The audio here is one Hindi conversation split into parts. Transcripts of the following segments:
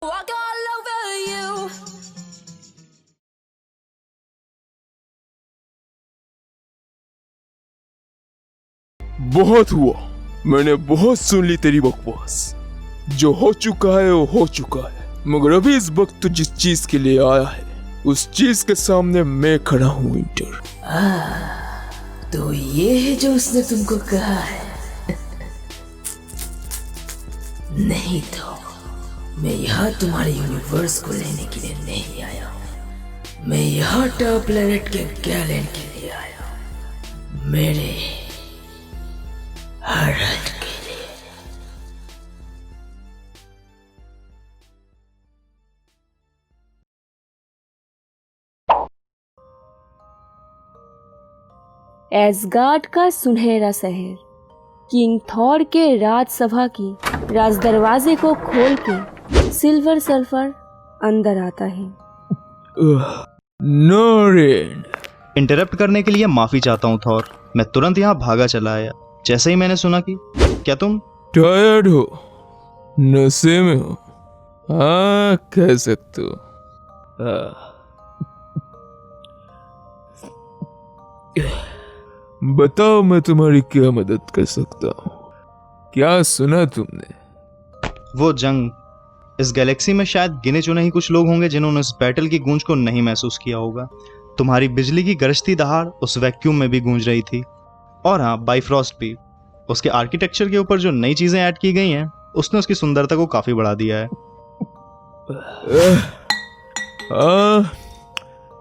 Walk all over you. बहुत हुआ, मैंने बहुत सुन ली तेरी बकवास। जो हो चुका है वो हो चुका है, मगर अभी इस वक्त तू जिस चीज के लिए आया है उस चीज के सामने मैं खड़ा हूँ विंटर। तो ये है जो उसने तुमको कहा है। नहीं तो मैं यहाँ तुम्हारे यूनिवर्स को लेने के लिए नहीं आया हूँ। मैं यहाँ टॉप प्लेनेट के गैलेंट के लिए आया हूँ, मेरे हरत के लिए। एसगार्ड का सुनहरा शहर किंग थॉर के राजसभा की राज दरवाजे को खोल के सिल्वर सर्फर अंदर आता है। नॉरेन, इंटरप्ट करने के लिए माफी चाहता हूँ थॉर। मैं तुरंत यहाँ भागा चला आया जैसे ही मैंने सुना कि क्या तुम टायर्ड हो, नशे में हो? हाँ, कह सकते हो। बताओ मैं तुम्हारी क्या मदद कर सकता हूँ? क्या सुना तुमने? वो जंग, इस गैलेक्सी में शायद गिने चुने ही कुछ लोग होंगे जिन्होंने उस बैटल की गूंज को नहीं महसूस किया होगा। तुम्हारी बिजली की गरजती दहाड़ उस वैक्यूम में भी गूंज रही थी। और हाँ, बाइफ्रॉस्ट भी। उसके आर्किटेक्चर के ऊपर जो नई चीजें ऐड की गई हैं उसने उसकी सुंदरता को काफी बढ़ा दिया है।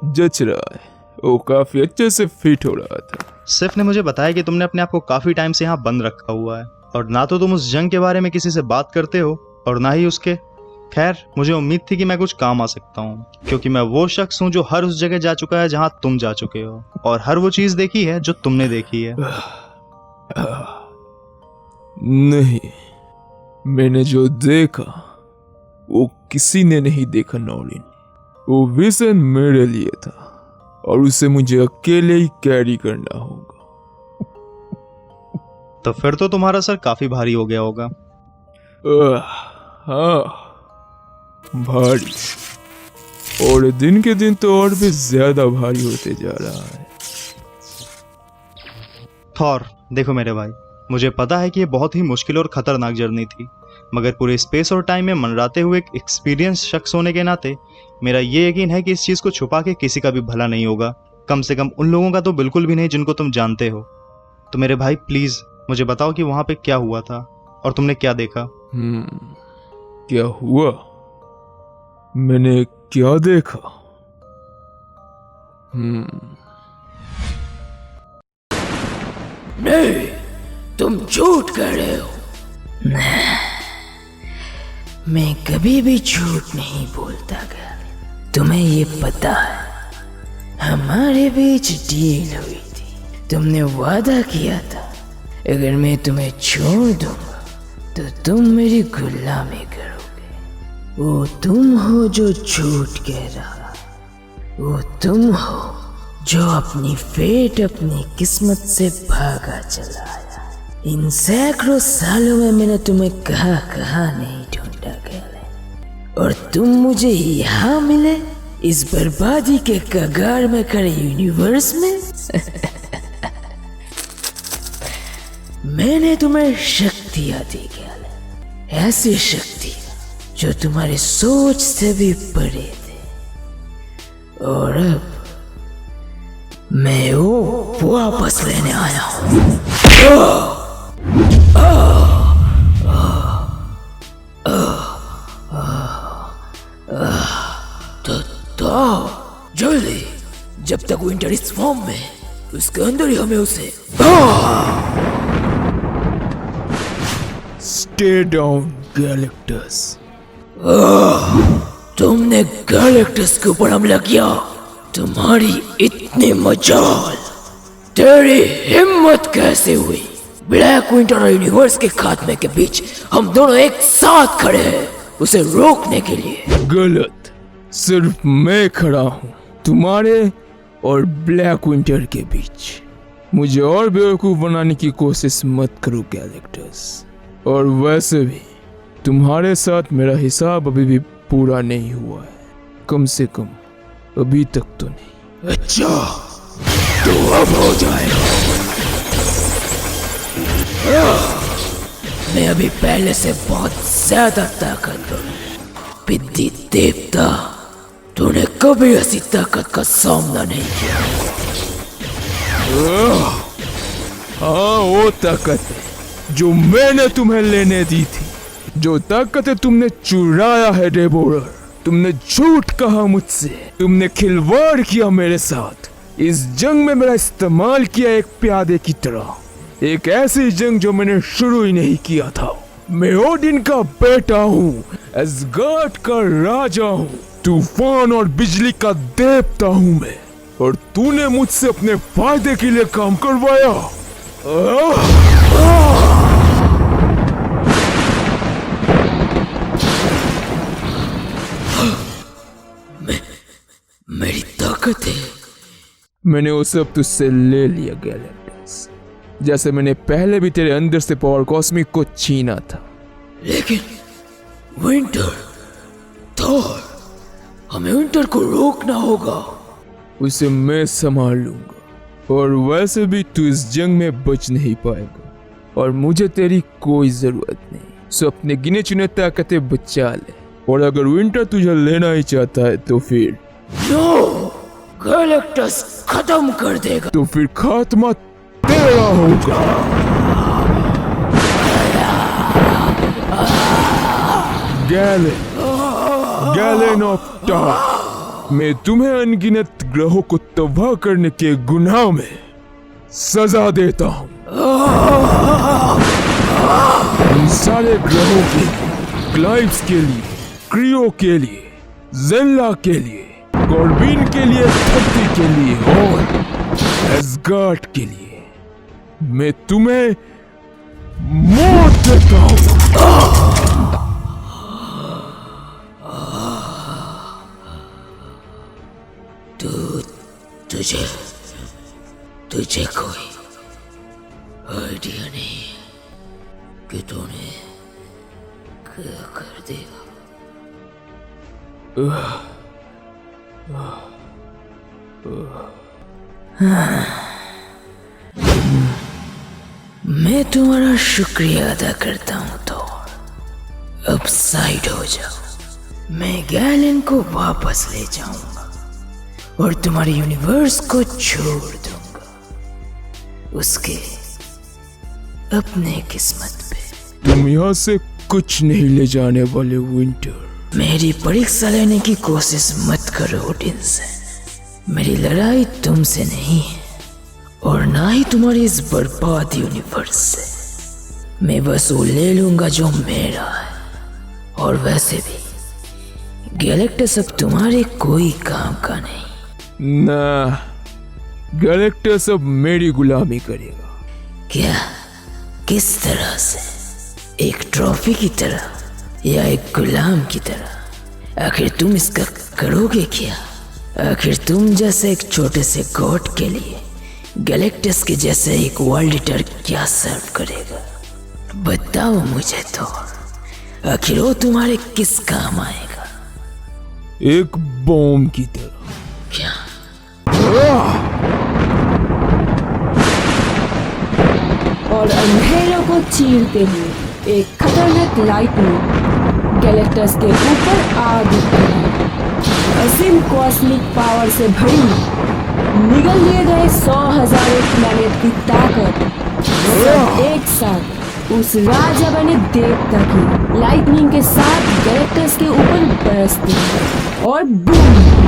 जच रहा है, वो काफी अच्छे से फिट हो रहा था। सिर्फ ने मुझे बताया कि तुमने अपने आप को काफी टाइम से यहाँ बंद रखा हुआ है और ना तो तुम उस जंग के बारे में किसी से बात करते हो और ना ही उसके। खैर, मुझे उम्मीद थी कि मैं कुछ काम आ सकता हूँ, क्योंकि मैं वो शख्स हूँ जो हर उस जगह जा चुका है जहाँ तुम जा चुके हो और हर वो चीज देखी है जो तुमने देखी है। नहीं, मैंने जो देखा वो किसी ने नहीं देखा नॉरिन। वो विजन मेरे लिए था और उसे मुझे अकेले ही कैरी करना होगा। तो फिर तो तुम्हारा सर काफी भारी हो गया होगा। हाँ, भारी, और दिन के दिन तो और भी ज्यादा भारी होते जा रहा है। थॉर, देखो मेरे भाई, मुझे पता है कि ये बहुत ही मुश्किल और खतरनाक जर्नी थी, मगर पूरे स्पेस और टाइम में मंडराते हुए एक एक्सपीरियंस शख्स होने के नाते मेरा ये यकीन है कि इस चीज को छुपा के किसी का भी भला नहीं होगा, कम से कम उन लोगों का तो बिल्कुल भी नहीं जिनको तुम जानते हो। तो मेरे भाई प्लीज मुझे बताओ कि वहां पे क्या हुआ था और तुमने क्या देखा। क्या हुआ? मैंने क्या देखा? नहीं, तुम झूठ कह रहे हो। मैं कभी भी झूठ नहीं बोलता गया। तुम्हें ये पता है, हमारे बीच डील हुई थी। तुमने वादा किया था अगर मैं तुम्हें छोड़ दूंगा तो तुम मेरी गुलामी करोगे। वो तुम हो जो झूठ कह रहा, वो तुम हो जो अपनी फेट अपनी किस्मत से भागा चला आया। इन सैकड़ों सालों में मैंने तुम्हें कहाँ नहीं ढूंढा गया, और तुम मुझे यहाँ मिले इस बर्बादी के कगार में खड़े यूनिवर्स में। मैंने तुम्हें शक्तियाँ दी गया, ऐसी शक्ति जो तुम्हारी सोच से भी परे थे, और अब मैं वो वापस लेने आया हूँ। तो जल्दी, जब तक विंटर इस फॉर्म में, उसके अंदर ही हमें उसे। Stay down Galactus. तुमने गैलेक्टस के ऊपर हमला किया, तुम्हारी इतनी मजाल, तेरी हिम्मत कैसे हुई? ब्लैक विंटर और यूनिवर्स के खात्मे के बीच हम दोनों एक साथ खड़े हैं उसे रोकने के लिए। गलत, सिर्फ मैं खड़ा हूँ तुम्हारे और ब्लैक विंटर के बीच। मुझे और बेवकूफ बनाने की कोशिश मत करो गैलेक्टस। और वैसे भी तुम्हारे साथ मेरा हिसाब अभी भी पूरा नहीं हुआ है, कम से कम अभी तक तो नहीं। अच्छा, तो अब हो जाएगा। मैं अभी पहले से बहुत ज्यादा ताकतवर हूँ। पिद्दी देवता, तूने कभी ऐसी ताकत का सामना नहीं किया। हाँ, वो ताकत है जो मैंने तुम्हें लेने दी थी, जो ताकत तुमने चुराया है डेबोरर। तुमने झूठ कहा मुझसे, तुमने खिलवाड़ किया मेरे साथ। इस जंग में मेरा इस्तेमाल किया एक प्यादे की तरह, एक ऐसी जंग जो मैंने शुरू ही नहीं किया था। मैं ओडिन का बेटा हूँ, एसगार्ड का राजा हूँ, तूफान और बिजली का देवता हूँ मैं, और तूने मुझसे अपने फायदे के लिए काम करवाया। मेरी ताकत है। मैंने वो सब तुझसे ले लिया गैलेक्टस, जैसे मैंने पहले भी तेरे अंदर से पावर कॉस्मिक को छीना था। लेकिन विंटर, थॉर, हमें विंटर को रोकना होगा। उसे मैं संभाल लूंगा, और वैसे भी तू इस जंग में बच नहीं पाएगा, और मुझे तेरी कोई जरूरत नहीं। सो अपने गिने चुने ताकतें बचा ले, और अगर विंटर तुझे लेना ही चाहता है तो फिर नो, गैलेक्टस खत्म कर देगा। तो फिर खात्मा तेरा होगा। गैलेन ऑफ टार, मैं तुम्हें अनगिनत ग्रहों को तबाह करने के गुनाह में सजा देता हूँ। इन सारे ग्रहों के लिए, क्लाइव्स के लिए, क्रियो के लिए, जेल्ला के लिए, कॉर्बिन के लिए, धरती के लिए, और एसगार्ड के लिए मैं तुम्हें मौत देता हूँ। तुझे कोई आइडिया नहीं कि तूने क्या कर देगा। मैं तुम्हारा शुक्रिया अदा करता हूँ। तो अब साइड हो जाओ, मैं गैलेन को वापस ले जाऊंगा और तुम्हारे यूनिवर्स को छोड़ दूंगा उसके अपने किस्मत पे। तुम यहाँ से कुछ नहीं ले जाने वाले विंटर। मेरी परीक्षा लेने की कोशिश मत करो ओडिन से। मेरी लड़ाई तुमसे नहीं है, और ना ही तुम्हारी इस बर्बाद यूनिवर्स से। मैं बस वो ले लूंगा जो मेरा है, और वैसे भी गैलेक्टस अब तुम्हारे कोई काम का नहीं। ना, गैलेक्टस अब मेरी गुलामी करेगा। क्या? किस तरह से? एक ट्रॉफी की तरह या एक गुलाम की तरह? आखिर तुम इसका करोगे क्या? आखिर तुम जैसे एक छोटे से गॉड के लिए गैलेक्टस के जैसे एक वर्ल्ड ईटर क्या सर्व करेगा? बताओ मुझे तो, आखिर वो तुम्हारे किस काम आएगा? एक बॉम्ब की तरह। क्या? और अंधेरों को चीरते हुए एक खतरनाक लाइटनिंग गैलेक्टस के ऊपर आ गिरती है। असीम कॉस्मिक पावर से भरी निगल लिए गए 100,000 प्लैनेट की ताकत सब एक साथ उस राजा बने देवता की लाइटनिंग के साथ गैलेक्टस के ऊपर बरसती है, और बूम!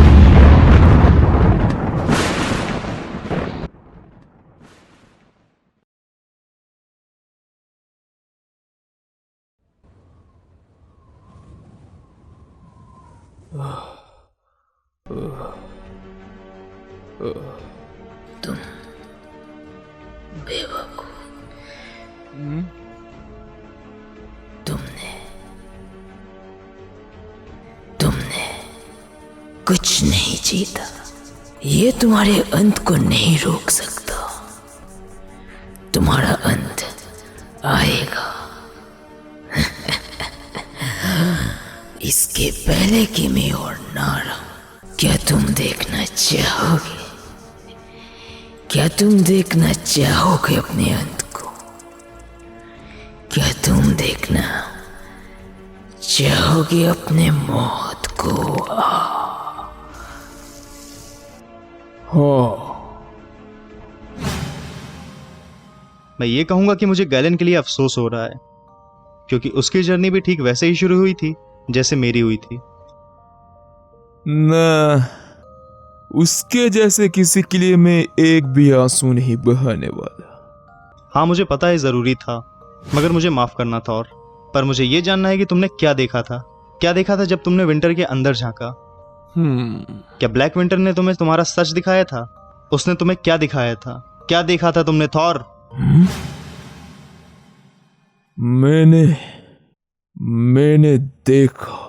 तुम बेवकूफ, तुमने कुछ नहीं जीता। ये तुम्हारे अंत को नहीं रोक सकता। तुम्हारा अंत आएगा। इसके इसके पहले कि मैं और ना रहूं, क्या तुम देखना चाहोगे? क्या तुम देखना चाहोगे अपने अंत को? क्या तुम देखना चाहोगे अपने मौत को? हाँ, मैं ये कहूंगा कि मुझे गैलन के लिए अफसोस हो रहा है, क्योंकि उसकी जर्नी भी ठीक वैसे ही शुरू हुई थी जैसे मेरी हुई थी। ना, उसके जैसे किसी के लिए मैं एक भी आंसू नहीं बहाने वाला। हाँ, मुझे पता है ज़रूरी था, मगर मुझे माफ़ करना था। और पर मुझे ये जानना है कि तुमने क्या देखा था? क्या देखा था जब तुमने विंटर के अंदर झांका? क्या ब्लैक विंटर ने तुम्हें तुम्हारा सच दिखाया था? उसने तुम्हें क्या दिखाया था? क्या देखा था तुमने थॉर? मैंने देखा।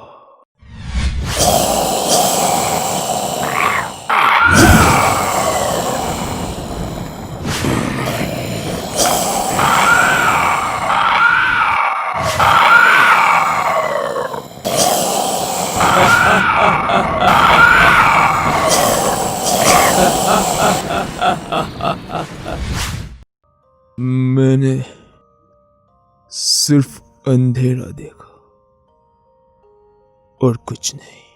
मैंने सिर्फ अंधेरा देखा और कुछ नहीं।